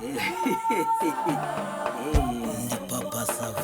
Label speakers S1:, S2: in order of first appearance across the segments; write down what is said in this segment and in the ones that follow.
S1: Ndi papa sava.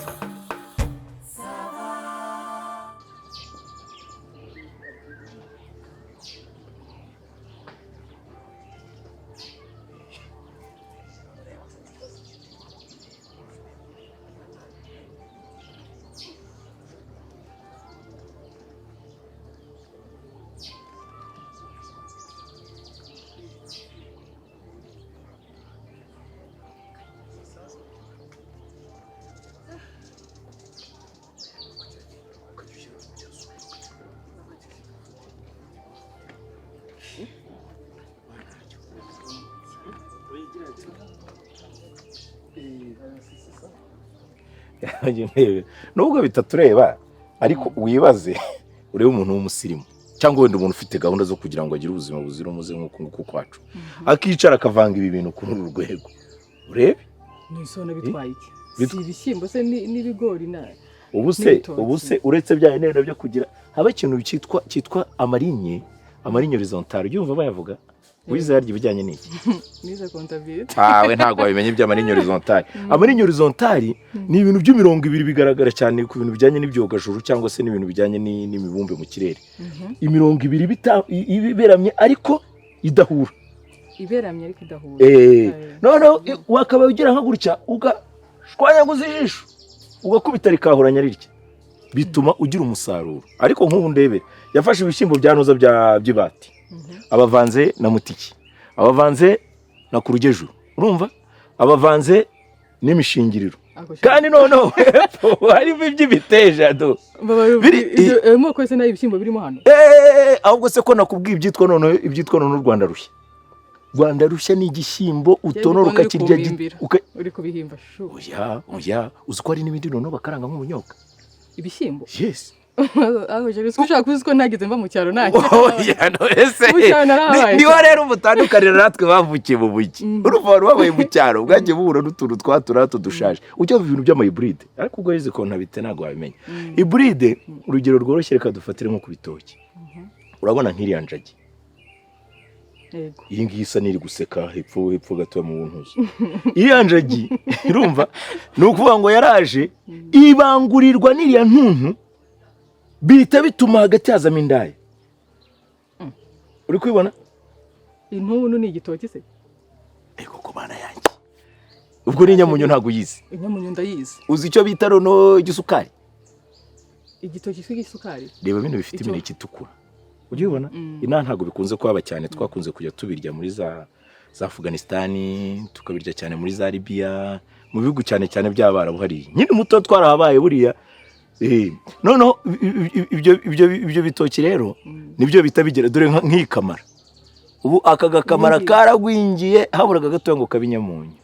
S2: nubwo bitatureba ariko wibaze urebe umuntu w'umusirimu cyangwa wenda umuntu ufite gahunda zo kugira ngo agire ubuzima buzira umuze nk'uko kwacu akicara akavanga ibi bintu kuri uru rwego urebe
S3: nisona bitwaye iki si ibishyimbo se n'ibigori na
S2: ubuse uretse bya nero byo kugira haba ikintu cyitwa amarinye horizontale ubyumva bayavuga wize yaryo bijyanye n'iki
S3: nize comptabilité
S2: we ntago wabimenye by'amarinye horizontale amarinye horizontale ni ibintu by'imirongo ibiri bigaragara cyane ku bintu bijyanye n'ibyogajuru cyangwa se n'ibintu bijyanye n'imibumbe mu kirere imirongo ibiri iberamye ariko idahura noneho wakaba ugira nka gutya ugashwanyaguza ijisho ugakubita rikahuranya ritya bituma ugira umusaruro ariko nk'ubu ndebe yafashe ibishyimbo bya noza by'ibati abavanze na mutiki abavanze na kurugejuru urumva abavanze n'imishingiriro kandi noneho harimo iby'ibiteja do
S3: moko se nayo ibishyimbo birimo hano
S2: ahubwo se ko nakubwiye ibyitwa noneho Rwanda rushya ni igishyimbo utonora ukakirya
S3: uri kubihimba shu
S2: oya uzi ko hari n'ibindi noneho bakaranga nk'ubunyobwa
S3: ibishyimbo
S2: yes
S3: aho je ushaka kuzi ko nagize mba mu cyaro nanjye
S2: oya no ese niho rero umutandukanira natwe bavukiye mu buki urumva babaye mu cyaro bwagiye buhura n'utuntu twaturato dushaje ujya mu bintu by'amayibride ariko ubwo yize ko ntabite ntago wabimenya ibride urugero rworoshye reka dufatire nko ku bitoki urabona nk'iriya njagi iyi ngiyi isa n'iri guseka hepfo gatoya mu buntuzi iriya njagi urumva ni ukuvuga ngo yaraje ibangurirwa n'iriya ntuntu bihita bituma hagati hazamo indaya uri kubibona
S3: intuntu ni igitoki se
S2: koko bana yanjye ubwo ni inyamunyo ntabwo uyizi
S3: inyamunyo ndayizi
S2: uzi icyo bita rono igisukari
S3: igitoki cy'igisukari
S2: reba bino bifite imineke itukura ujye ubona ina ntabwo bikunze kwaba cyane twakunze kujya tubirya muri za Afghanistan tukabirya cyane muri za Libya mu bihugu cyane cyane by'abarabu hari nyine muto twarahabaye buriya noneho ibyo bitoki rero nibyo bita bigera dore nk'ikamara ubu akagakamara karagwingiye haburaga gatoya ngo kabinyamunyu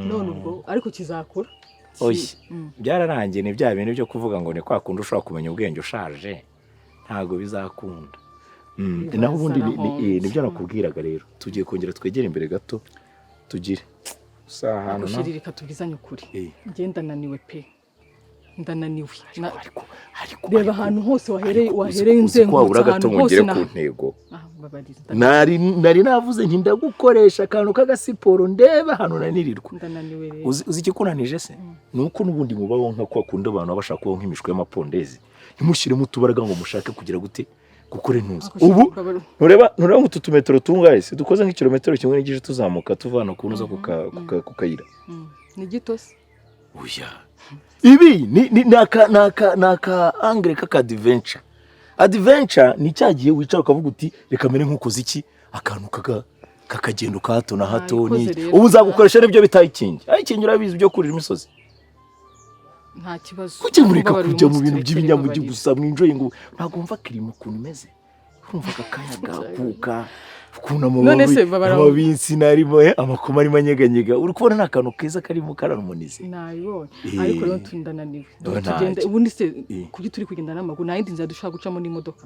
S3: none ubwo ariko kizakura
S2: byararangiye ni bya bintu byo kuvuga ngo ni kwa kundi ushobora kumenya ubwenge ushaje ntago bizakunda naho ubundi nibyo nakubwiraga rero tugiye kongera twegera imbere gato tugire
S3: ahantu reka tubwizanye ukuri ngenda naniwe pe ndananiwe reba ahantu hose wahereye inzengurutse ahantu hose
S2: ku ntego nari navuze nti ndagukoresha akantu k'agasiporo ndebe ahantu nanirirwa uzi ikikunanije se ni uko n'ubundi mubaho nka kwa kundi abantu baba bashaka kubaho nk'imishwi y'amapondezi ntimushyiremo utubaraga ngo mushake kugira gute gukora intuza ubu ntureba nk'utu tumetero tungahe se dukoze nk'ikilometero kimwe n'igice tuzamuka tuvana ku ntuza ku kayira
S3: ni gito se
S2: oya ibi ni aka angre k'aka adventure ni cyagiye wicara ukavuga uti reka mere nk'ukoze iki akantu kakagenda ka hato na hato ni ubu uzagukoresha n'ibyo bitaye ikingi ikingi urabizi byo kurira imisozi
S3: nta kibazo
S2: kuki mureka kujya mu bintu by'ibinyamugi gusa mwinjoye ngo ntago mva kirimo ukuntu imeze urumva akayaga kuka kuna mu babinsi narimo amakoma arimo anyeganyega uri kubona nta kantu keza karimo kararumonize
S3: nayibonye ariko rero tundananiwe tugende ubundi se kuki turi kugenda n'amaguru nta yindi nzira dushaka gucamo n'imodoka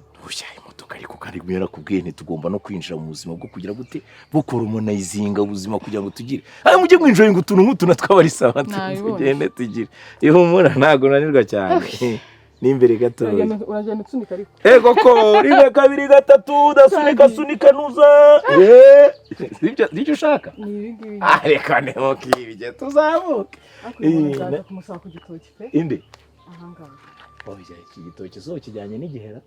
S2: imodoka ariko kandi mwera kubwiye ntitugomba no kwinjira mu buzima bwo kugira gute bukora umonayizinga ubuzima kugira ngo tugire mujye mwinjoye ngo utuntu nk'utu natwe abari sawa tugende tugire ihumura ntago nanirwa cyane n'imbere gato
S3: uragenda usunika ariko
S2: ego ko rimwe kabiri gatatu udasunika nuza sibyo ushaka reka neho kibije tuzamuke
S3: kumusaba ku gitoki pe
S2: inde
S3: ahangaha
S2: oya iki gitoki so kijyanye n'igihera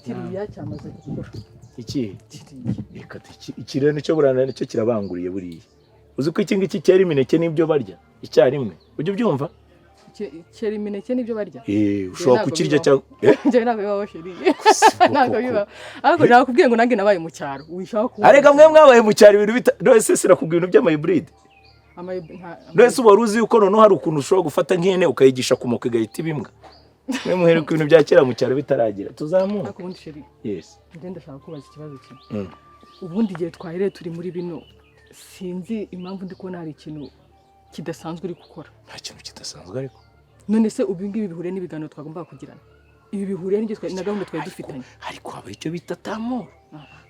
S3: kiriya cyamaze gukura
S2: iki reka iki rero nicyo burana nicyo kirabanguriye buriya uzi ko iki ngiki cyera imineke n'ibyo barya icyarimwe ujye ubyumva
S3: cyera imineke n'ibyo barya
S2: ushobora kukirya cyangwa
S3: njye ntabwo bibaho sheriye ntabwo bibaho ariko nakubwiye ngo nange nabaye mu cyaro wishaka kuba
S2: arega mwe mwabaye mu cyaro ibintu nose sirakubwira ibintu by'amayibride nose wari uzi yuko noneho hari ukuntu ushobora gufata nk'ihene ukayigisha ku moko igahita ibimwa mwe muhere ku bintu bya kera mu cyaro bitaragira tuzamuka
S3: ariko ubundi sheriye
S2: yes
S3: njye ndashaka kubaza ikibazo kimwe ubundi igihe twahereye turi muri bino sinzi impamvu ndi kubona hari ikintu kidasanzwe uri gukora
S2: nta kintu kidasanzwe ariko
S3: none se ubu ngibi bihuriye n'ibiganiro twagomba kugirana ibi bihuriye n'ibyo na gahunda twari dufitanye
S2: ariko haba icyo bita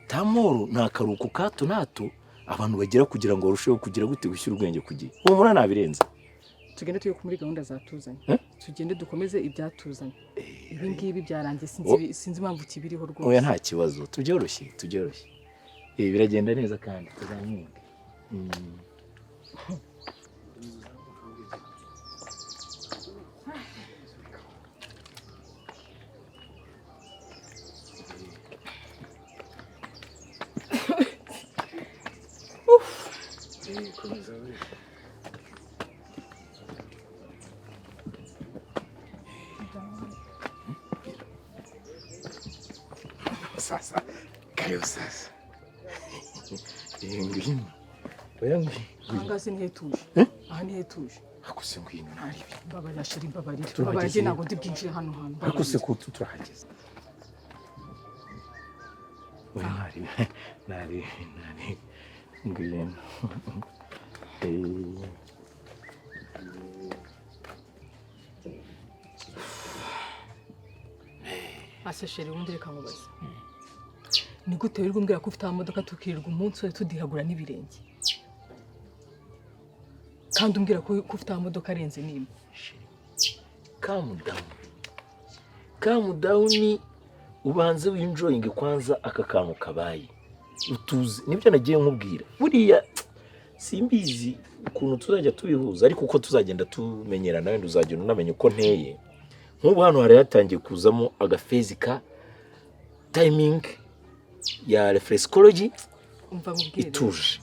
S2: tamoro ni akaruhuko ka hato na hato abantu bagira kugira ngo barusheho kugira gute gushyira ubwenge ku gihe ubu mura nabirenze
S3: tugende tuye muri gahunda zatuzanye tugende dukomeze ibyatuzanye ibi ngibi byarangiye sinzi impamvu kibiriho rwose
S2: oya nta kibazo tubyoroshye biragenda neza kandi tuzamuke sasa kayo sasa ngwino oya
S3: aha se nihe tuje aha nihe tuje
S2: akuse ngwino nari
S3: babarira sheri babarira njye ntabwo ndi bwinjire hano hantu
S2: akuse ko turahageze oya nari ngwino ase sheri ubundi reka mubaze ni gute wirirwa umbwira ko ufite amamodoka tukirirwa umunsi wose tudihagura n'ibirenge kandi umbwira ko ufite amamodoka arenze nimba calm down ubanze winjoyinge kwanza aka kantu kabaye utuze nibyo nagiye nkubwira buriya simbizi ukuntu tuzajya tubihuza ariko uko tuzagenda tumenyerana wenda uzagenda unamenya uko nteye nk'ubu hano hari hatangiye kuzamo agafezi ka timing ya reflexology ituje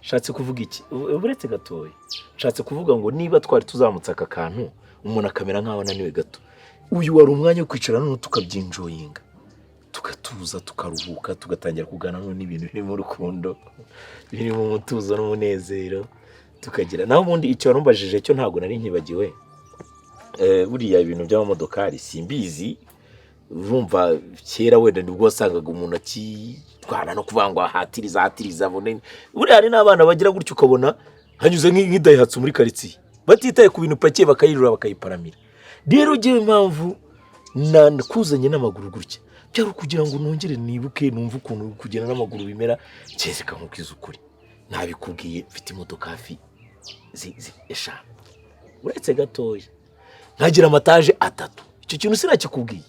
S2: shatse kuvuga iki uburetse gatoya shatse kuvuga ngo niba twari tuzamutse aka kantu umuntu akamera nk'aho ananiwe gato uyu wari umwanya wo kwicara none tukabyinjoyinga tukatuza tukaruhuka tugatangira kugana none n'ibintu biri mu rukundo biri mu mutuzo n'umunezero tukagira naho ubundi icyo warumbajije cyo ntabwo nari nkibagiwe buriya ibintu by'amamodokari simbizi urumva kera wenda nibwo wasangaga umuntu akitwara no kuvuga ngo ahatiriza abone buriya hari n'abana bagira gutyo ukabona hanyuze nk'idayihatsu muri karitsiye batitaye ku bintu pakiye bakayirura bakayiparamira rero ugiye impamvu nakuzanye n'amaguru gutya byari kugira ngo nongere nibuke numve ukuntu kugenda n'amaguru bimera cyezeka nkubwiza ukuri nabikubwiye mfite imodoka hafi eshanu uretse gatoya nkagira amataje 3 icyo kintu sinakikubwiye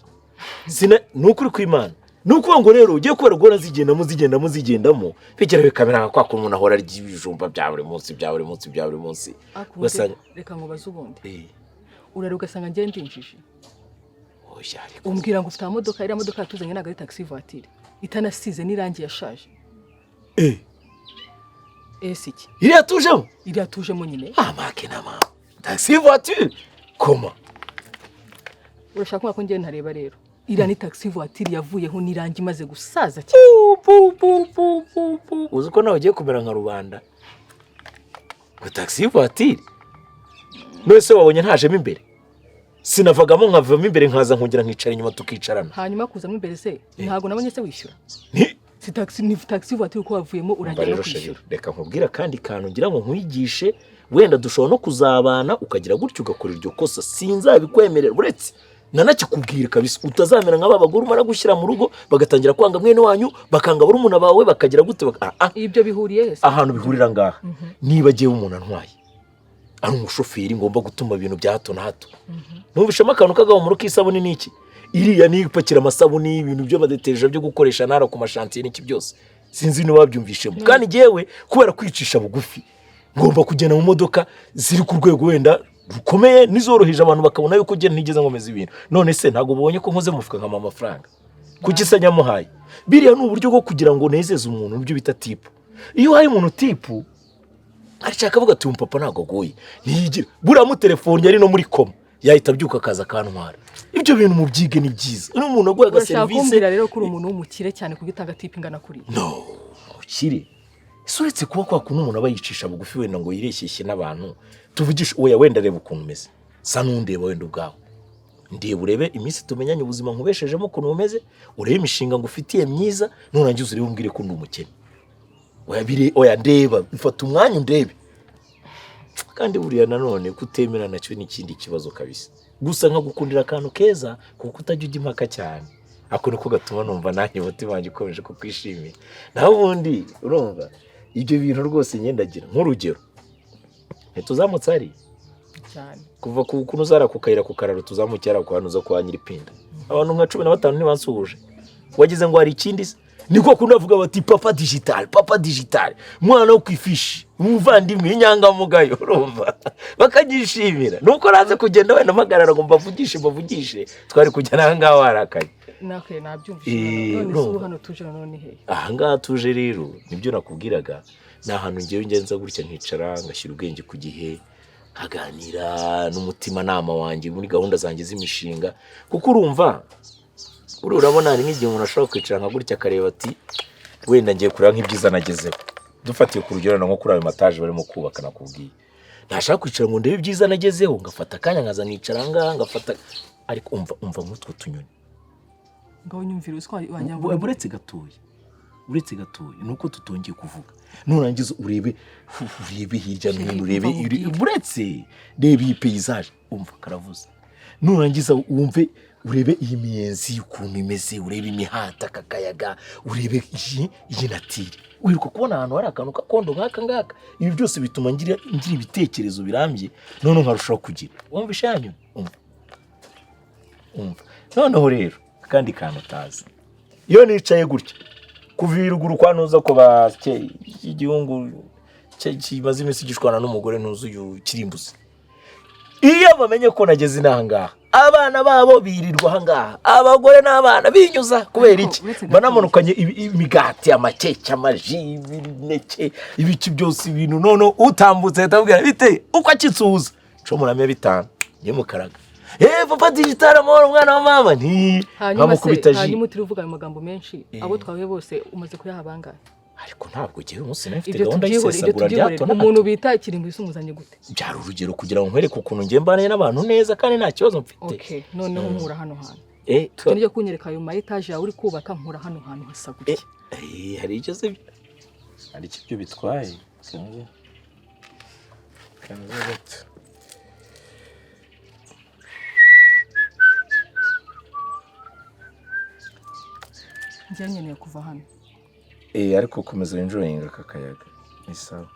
S2: nukuri kw'Imana nuko ngo rero ugiye kubera gora zigendamo bigera bikamera kwa umuntu ahora arya ibijumba bya buri munsi
S3: ugasanga reka ngo bazubundi urare ugasanga ngiye ndinjije
S2: oya
S3: umbwira ngo ufite amamodoka iri modoka yatuzanye naga ari taxi voiture itanasize n'irangi yashaje siki
S2: iri
S3: yatujemo nyine
S2: amake nama taxi voiture koma
S3: urashaka ko ngiye ntareba rero iriya ni taxi voiture yavuyeho n'irangi maze gusaza
S2: uzi ko nawe ugiye kumera nka rubanda ngo taxi voiture nose wabonye ntajemo imbere sinavagamo nkavamo imbere nkaza nkongera nkicara inyuma tukicarana
S3: hanyuma kuzamo imbere se ntago nabonye se wishyura ni taxi voiture ko wavuyemo urajya no kwishyura
S2: reka nkubwira kandi kantu ngira ngo nkwigishe wenda dushobora no kuzabana ukagira gutyo ugakora iryo kosa sinzabikwemerera uretse nanakikubwira kabisa utazamera nk'aba bagore umara gushyira mu rugo bagatangira kwanga mwene wanyu bakanga barumuna bawe bakagira gute
S3: ibyo bihuriye
S2: ahantu bihurira ngaha niba giye umuntu antwaye ari umushoferi ngomba gutuma ibintu bya hato na hato numvishamo akantu k'agahumuro k'isabune n'iki iriya ni ipakira amasabune ibintu byo badeteje byo gukoresha nara ku mashantiye n'iki byose sinzi niba babyumvishemo kandi jewe kubera kwicisha bugufi ngomba kugenda mu modoka ziri ku rwego wenda rukomeye nizoroheje abantu bakabona yuko genda nigeze nkomeza ibintu none se ntago ubonye ko nkoze mufuka nkama amafaranga kuki se nyamuhaye biriya ni uburyo bwo kugira ngo nezeze umuntu ibyo bita tipu iyo uhaye umuntu tipu arashaka avuga ati umupapa ntago agoye ntiyigira buramu telefone yari no muri koma yahita abyuka akaza akantwara ibyo bintu mu byige ni byiza n'umuntu aguha agaserivisi
S3: kumbwira rero kuri umuntu w'umukire cyane kugitanga tipu ingana kuri
S2: no ukire suretse kuba kwa kuntu umuntu aba yicisha bugufi wenda ngo yireshyeshye n'abantu tuvugisha oya wenda reba ukuntu umeze sa n'undeba wenda ubwawe ndeba urebe iminsi tumenyanye ubuzima nkubeshejemo ukuntu umeze urebe imishinga ngufitiye myiza nurangiza urebe umbwire ko ndi umukene oya ndeba ufata umwanya undebe kandi buriya nanone kutemera nacyo n'ikindi kibazo kabisa gusa nka gukundira akantu keza kuko utajya ujya impaka cyane ako niko gatuma numva nanjye umutima wanjye ukomeje kukwishimira naho ubundi urumva ibyo bintu rwose nyendagira nk'urugero ntituzamutse ari
S3: cyane
S2: kuva ku kuntu uzara ku kayira ku kararo tuzamukira ku hantu uza kwa Nyiripinda abantu nka 15 ntibansuhuje wagize ngo hari ikindi niko kunavuga bati papa digital mwana wo kwifishi umuvandimwe inyangamugayo urumva bakagishimira nuko raze kugenda wenda magarara ngo mbavugishe twari kujya nanga warakaye
S3: nake nabyumvise none hano tuje none he
S2: ngaha tuje rero nibyo nakubwiraga ni ahantu ngiye ngenza gutya nkicara ngashyira ubwenge ku gihe haganira n'umutima nama wanjye muri gahunda zanjye z'imishinga kuko urumva urabona hari nk'igihe umuntu ashobora kwicara nka gutya akareba ati wenda ngiye kureba nk'ibyiza nagezeho dufatiye ku rugero nko kuri ayo mataje barimo kubaka nakubwiye ntashaka kwicara ngo ndebe ibyiza nagezeho ngafata akanya nkaza nicara ngaha ngafata ariko umva mutwe tunyoni
S3: ngaho nyumvira uswa wanyabura
S2: uretse gatoye nuko tutongeye kuvuga nurangiza urebe hirya no hino urebe uretse reba iyi paysaje umva karavuze nurangiza wumve urebe iyi miyenzi ukuntu imeze urebe imihata kakayaga urebe iyi natire wiruka kubona ahantu hari akantu kakondo nk'aka ibi byose bituma ngira ibitekerezo birambye none nkarushaho kugira wumva ishanyu umva noneho rero kandi kantu utazi iyo nicaye gutya kuvira uruguru kwa nuza ko basye igihungu kimaze iminsi gishwana n'umugore ntuzuyu kirimbuze iyo bamenye ko nageze inangaha abana babo birirwa hangaha abagore n'abana binyuza kubera iki banamanukanye imigati amakeke amaji ibineke ibiki byose ibintu none utambutse atabwira bite uko akitsuza cyo muramye bitanu nyemukaraga papa digital amahoro mwana wa mama nti
S3: hamukubita ji hanyuma utirivuga ayo magambo menshi abo twawe bose umaze kuyaha bangahe
S2: ariko ntabwo gihe umunsi nafite gahunda y'isesagura ryato
S3: umuntu bita ikirimbo isumuzanye gute
S2: byari urugero kugira ngo nkwereke ukuntu ngiye mbanaye n'abantu neza kandi nta kibazo mfite
S3: okay noneho nkura hano hantu tujye kunyereka ayo ma etage yawe uri kubaka nkura hano hantu hasa gutya
S2: hari icyo se hari icyo bitwaye
S3: njye nkeneye kuva hano
S2: ariko komeza enjoying aka kayaga ni sawa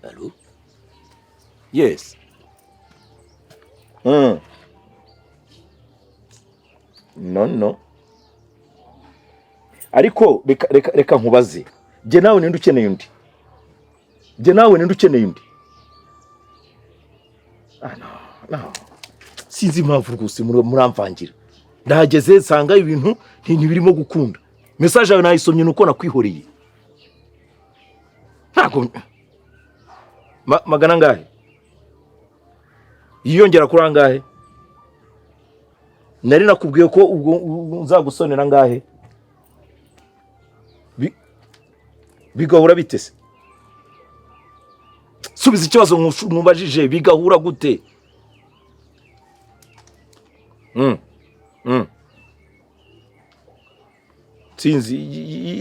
S2: allo yes no ariko reka nkubaze jye nawe ninde ukeneye undi no sinzi impamvu rwose muramvangira ndahageze nsanga ibintu ntibirimo gukunda message yawe nayisomye nuko nakwihoreye ntago magana ngahe yiyongera kuri angahe nari nakubwiye ko ubwo nzagusonera ngahe bigahura bitese subiza ikibazo nkubajije bigahura gute sinzi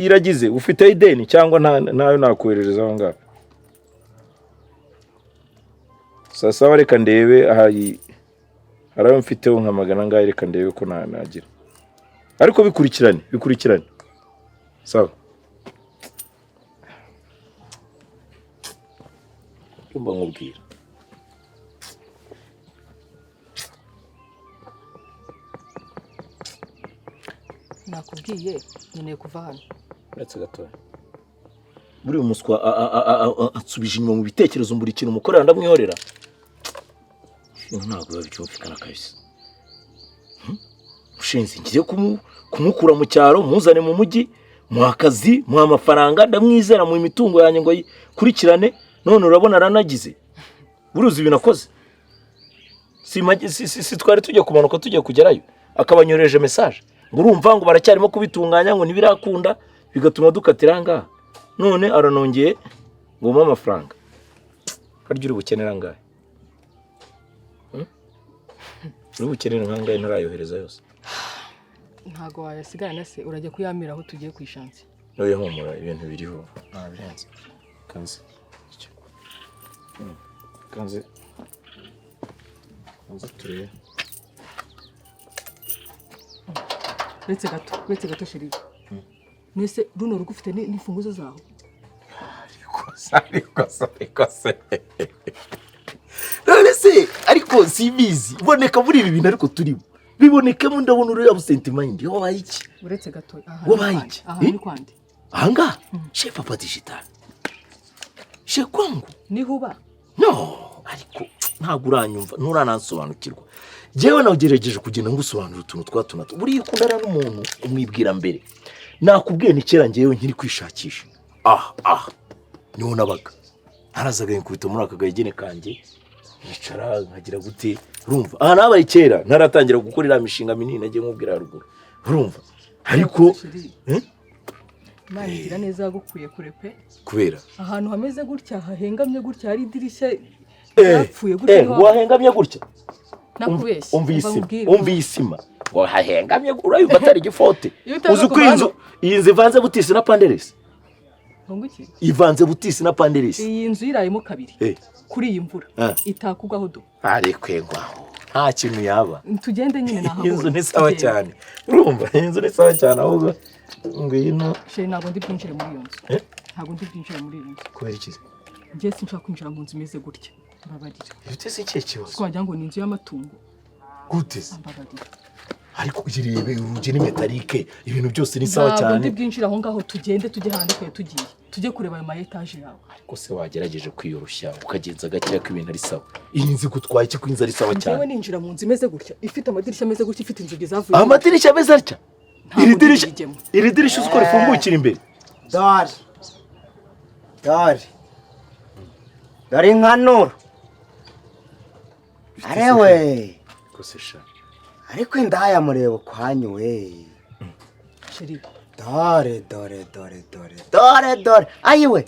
S2: iragize ufite ideni cyangwa nayo nakoherereza aho ngaho sasa reka ndebe harayo mfiteho nka magana ngahe reka ndebe ko nagira ariko bikurikirane sawa umba nkubwira
S3: nakubwiye nkeneye kuva hano.
S2: uretse gatoya buri umuswa ansubije inyuma mu bitekerezo mbura ikintu umukorera ndamwihorera ntabwo biba byumvikana kabisa. Ushinze ngiye kumukura mu cyaro muzane mu mujyi muha akazi muha amafaranga ndamwizera mu imitungo yanjye ngo yikurikirane none urabona aranagize buruzi ibintu akoze si twari tujya kumanuka tujya kugerayo akabanyoreje message ngo urumva ngo baracyarimo kubitunganya ngo ntibirakunda bigatuma dukatira ngaha none aranongeye ngo mu amafaranga harya uri bukenera ngahe uri bukenera nkangahe ntarayohereza yose
S3: ntago wayasigana se urajya kuyamira aho tugiye kwishanze.
S2: Oya humura ibintu biriho birenze kanze turebe
S3: uretse gato sheri mwese runo rugo ufite n'imfunguzo zaho
S2: ariko se none se ariko sibizi uboneka muri ibi bintu ariko turimo bibonekemo ndabona uri absent mind wabaye iki
S3: uretse gato
S2: wabaye iki
S3: ni kwande
S2: anga chez papa digital chez kwangu
S3: nihuba
S2: no ariko ntabwo uranyumva nturanansobanukirwa jewe nagerageje kugenda ngusobanura utuntu twatunato buri ukundana n'umuntu umwibwira mbere nakubwiye ni kera ngewe nkiri kwishakisha niho nabaga narazaga nkubita muri akagayegene kanjye yicara nkagira gute urumva nabaye kera naratangira gukora ira mishinga minini nagiye nkubwira haruguru urumva ariko
S3: Imana igira neza yagukuye kure pe
S2: kubera
S3: ahantu hameze gutya hahengamye gutya hari idirishya yapfuye gutya
S2: wahengamye gutya
S3: nakubeshye
S2: umviye isima ngo hahengamye urayumva atari igifote uzi ko iyi nzu ivanze butisi na panderesi ivanze butisi na panderesi
S3: iyi nzu irayemo kabiri kuri iyi mvura itakugwaho do
S2: arekwegwaho nta kintu yaba
S3: tugende nyine naho
S2: inzu ni sawa cyane urumva inzu ni sawa cyane ahubwo ngwino
S3: she ntabwo ndi bwinjire muri iyo nzu ntabwo ndi bwinjire muri iyo nzu
S2: kubera iki
S3: ngiye sinshaka kwinjira mu nzu imeze gutya mbabarira
S2: ufite se ikihe kibazo
S3: twagira ngo ni inzu y'amatungo
S2: gute
S3: mbabarira
S2: ariko ugiriye urugi ni metalike ibintu byose ni sawa cyane
S3: ntabwo ndi bwinjire aho ngaho tugende tujye hanze tujye kureba ayo ma etage yawe
S2: ariko se wagerageje kwiyoroshya ukagenza gake ko ibintu ari sawa iyi nzu gutwaye iki ko inzu ari sawa cyane
S3: njyewe ninjira mu nzu imeze gutya ifite amadirishya ameze gutya ifite inzugi zavuye
S2: amadirishya ameze atya iri dirishya uko rifungukira imbere
S1: dore nkanura arewe
S2: kosesha
S1: ariko indaya mureba ukwanyu we
S3: sheri
S1: dore ayiwe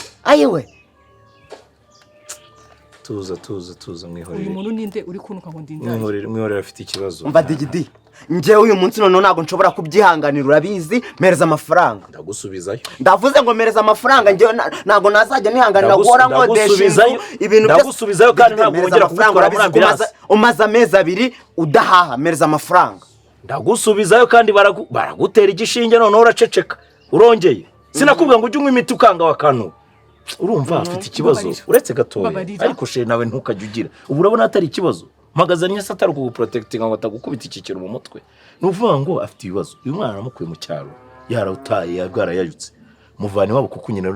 S2: tuza mwihorere
S3: uyu muntu ninde uri kunuka ngo ndindare
S2: mwihorere afite ikibazo
S1: umva digidi njyewe uyu munsi none ntabwo nshobora kubyihanganira urabizi mpereza amafaranga
S2: ndagusubizayo
S1: ndavuze ngo mpereza amafaranga njyewe ntabwo nazajya nihanganira guhora nkodesha ibintu byose
S2: ndagusubizayo kandi ntabwo wongera kubikora muri ambulance
S1: umaze amezi 2 udahaha mpereza amafaranga
S2: ndagusubizayo kandi baragutera igishinge none uraceceka urongeye sinakubwira ngo ujye unywa imiti ukanga wakanu urumva afite ikibazo uretse gatoya ariko she nawe ntukajye ugira ubu urabona atari ikibazo magazanye se atari kuguprotectinga ngo atagukubita ikikiro mu mutwe nuvuga ngo afite ibibazo uyu mwana aramukuye mu cyaro yarawutaye yarayayutse muvane wabo kuko nyina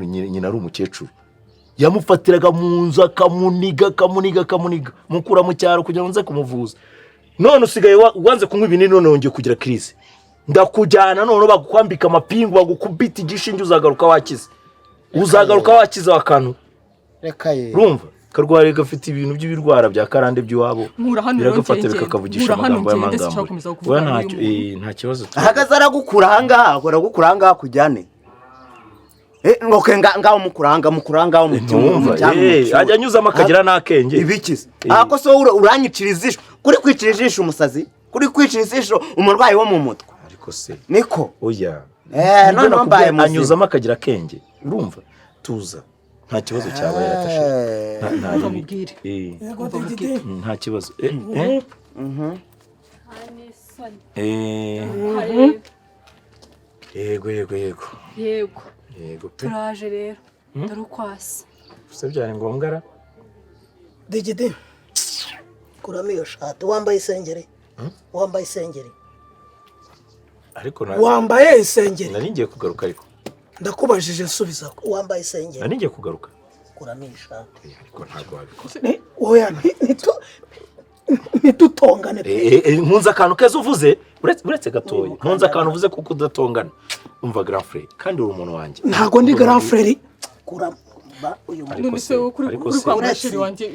S2: ari umukecuru yamufatiraga mu nzu akamuniga mukura mu cyaro kugira ngo nze kumuvuza none usigaye wanze kunywa ibinini none wongeye kugira crise ndakujyana none bagukwambika amapingu bagukubita igishinge uzagaruka wakize wakantu
S1: reka ye
S2: urumva karwari gafite ibintu by'ibirwara bya karande by'iwabo biragafata bikakavugisha amagambo y'amangamba nta kibazo
S1: ahagaze aragukura ahangaha kujyane ngoke ngaho mukuranga mu cyumba
S2: ajya anyuzamo akagira n'akenge
S1: ibikize ako so uranyicira ijisho kuri kwicira ijisho umusazi kuri kwicira ijisho umurwayi wo mu mutwe
S2: ariko se
S1: niko
S2: oya
S1: none mbaye muzi
S2: anyuzamo akagira akenge urumva tuza nta kibazo cyaba yaratashe nta kibazo yego
S4: turaje rero dore ukwasi
S2: se byari ngombwa ra
S4: Digidi kuramo iyo shati wambaye isengeri wambaye isengeri
S2: ariko
S4: wambaye isengeri
S2: nari ngiye kugaruka ariko
S4: ndakubajije nsubiza wambaye isengeri
S2: nari ngiye kugaruka
S4: kuramo iyo shati
S2: ariko ntabwo wabikoze
S4: oya ntitutongane
S2: nkunze akantu keza uvuze uretse gatoya nkunze akantu uvuze kuko udatongana umva grand frère kandi uri umuntu wanjye
S4: ntago ndi grand frère kuramo uyu
S3: none se kuri kwa mashiri wanjye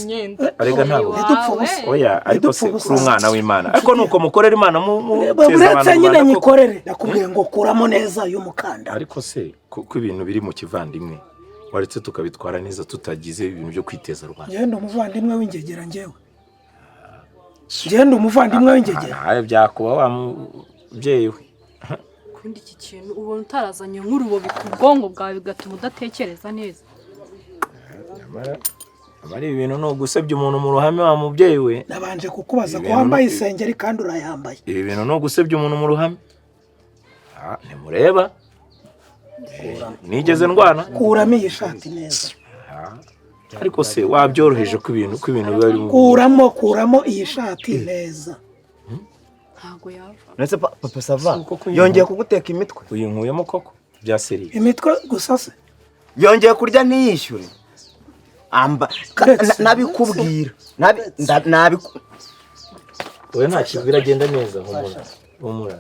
S3: imyenda
S2: arega ntabwo
S4: ntidupfubusa
S2: oya ariko se kuri umwana w'Imana ariko nuko mukorera Imana mu
S4: uretse nyine nyikorere nakubwiye ngo kuramo neza y'umukanda
S2: ariko se ko ibintu biri mu kivandimwe waretse tukabitwara neza tutagize ibintu byo kwiteza rwanda
S4: ngenda umuvandimwe w'ingegera ngewe ngenda umuvandimwe w'ingegera
S2: nawe byakuba wa mubyeyi we
S5: kundi iki kintu ubona utarazanye nk'urubobi ku bwonko bwawe bigatuma udatekereza neza
S2: amara ibintu no gusebya umuntu mu ruhame wa mubyeyi we
S4: nabanje kukubaza ko wambaye isengeri kandi urayambaye
S2: ibi bintu no gusebya umuntu mu ruhame ntimureba nigeze ndwana
S4: kuramo iyi shati neza
S2: ariko se wabyoroheje ko ibintu biba ari
S4: kuramo iyi shati neza
S5: ntago yava
S1: nese papa sava yongeye kuguteka imitwe
S2: uyinkuyemo koko bya seriye
S4: imitwe gusa se
S1: yongeye kurya ntiyishyure nabikubwira
S2: oya nta kintu biragenda neza humura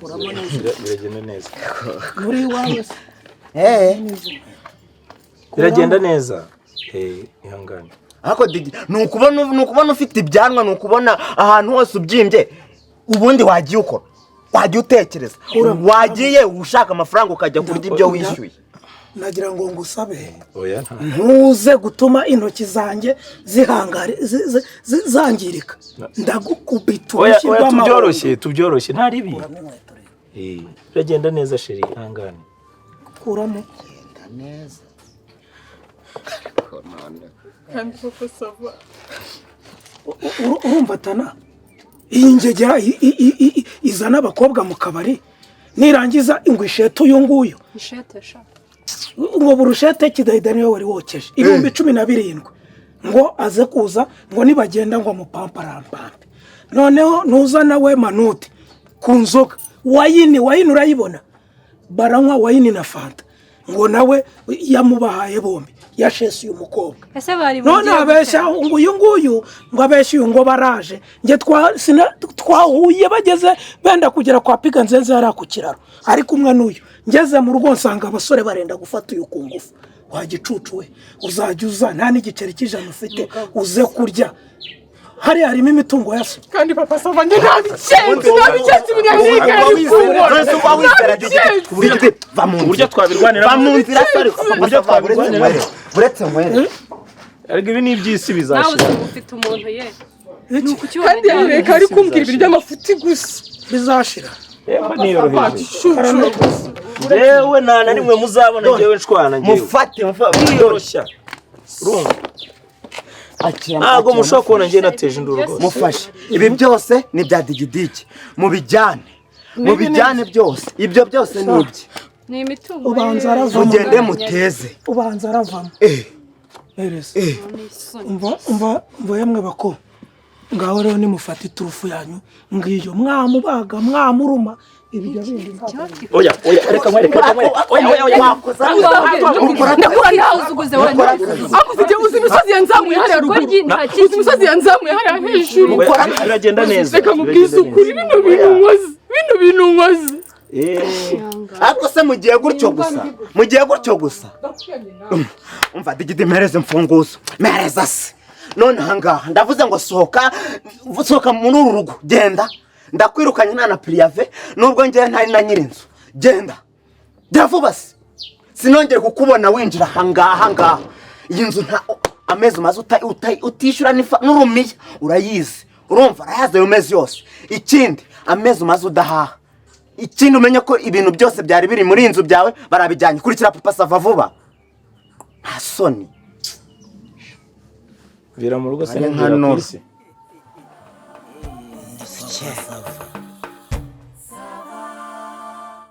S2: biragenda neza
S4: muri wawe
S2: biragenda neza ihangane
S1: ariko nukubona ufite ibyanwa nukubona ahantu hose ubyimbye ubundi wagiye ukora wagiye utekereza wagiye ushaka amafaranga ukajya kurya ibyo wishyuye
S4: nagira ngo ngusabe
S2: oya
S4: ntuze gutuma intoki zanjye zangirika ndagukubita
S2: urushyi rw'amaboko tubyoroshye nta ribi biragenda neza sheri ihangane
S4: kuramo
S1: neza
S3: kandi papa sava
S4: urumva tana iyi ngegera izana abakobwa mu kabari nirangiza ingwishete uyu nguyu
S5: ishete sha
S4: ngo burushete kidahida niwe wari wokeje 17,000 ngo aze kuza ngo nibagenda ngo mupamparampampe noneho nuza nawe manuti ku nzoga wayini urayibona baranywa wayini na fanta ngo nawe yamubahaye bombi yashese uyu mukobwa
S5: ese bari
S4: none abeshya ngo uyu nguyu ngo abeshya uyu ngo baraje nge twahuye bageze benda kugera kwa piga nzenze yari ku kiraro ariko umwe n'uyu ngeze mu rugo nsanga abasore barenda gufata uyu ku ngufu wagicucu we uzajya uza nta n'igiceri cy'ijana ufite uze kurya hari harimo imitungo ya so
S3: kandi papa sava nge ntabicenzi birahirika
S2: uburyo twabirwanira
S1: mu nzira uburyo twabirwanira buretse mwere
S2: ariko ibi ni iby'isi
S5: nawe
S2: bizashira
S5: ufite umuntu ye nuko
S3: kandi yareka ari kumbwira ibintu by'amafuti gusa
S4: bizashira
S2: niyoroheje yewe nta na rimwe muzabona ngewe nshwana ngewe
S1: mufate
S2: yoroshya urumva ntabwo mushobora kubona ngewe nateje induru rwose
S1: mufashe ibi byose ni bya digidigi mubijyane byose ibyo byose ni ibye
S5: ni imitungo
S4: ubanza aravamo
S1: mugende muteze
S4: ubanza aravamo erese umva yamwe bako ngaho rero nimufata iturufu yanyu ngiyo mwamubaga mwamuruma ibyo bindi
S2: oya reka mwereke
S3: uzi imisozi yanzamuye hariya ruguru uzi imisozi yanzamuye hariya hejuru
S2: biragenda neza
S3: reka mubwize ukuri bino bintu nkoze
S1: ariko se mugiye gutyo gusa umva digidi mpereze mfunguzo mpereza se none ahangaha ndavuze ngo sohoka muri uru rugo genda ndakwirukanye nta na pirive nubwo ngewe ntari na nyirinzu genda vuba se sinongere kukubona winjira ahangaha iyi nzu nta amezi umaze utishyura n'urumiya urayizi urumva arayazi ayo mezi yose ikindi amezi umaze udahaha ikindi umenye ko ibintu byose byari biri muri iyi nzu byawe barabijyanye kurikira papa sava vuba nta soni
S2: vira mu rugo se nka polisi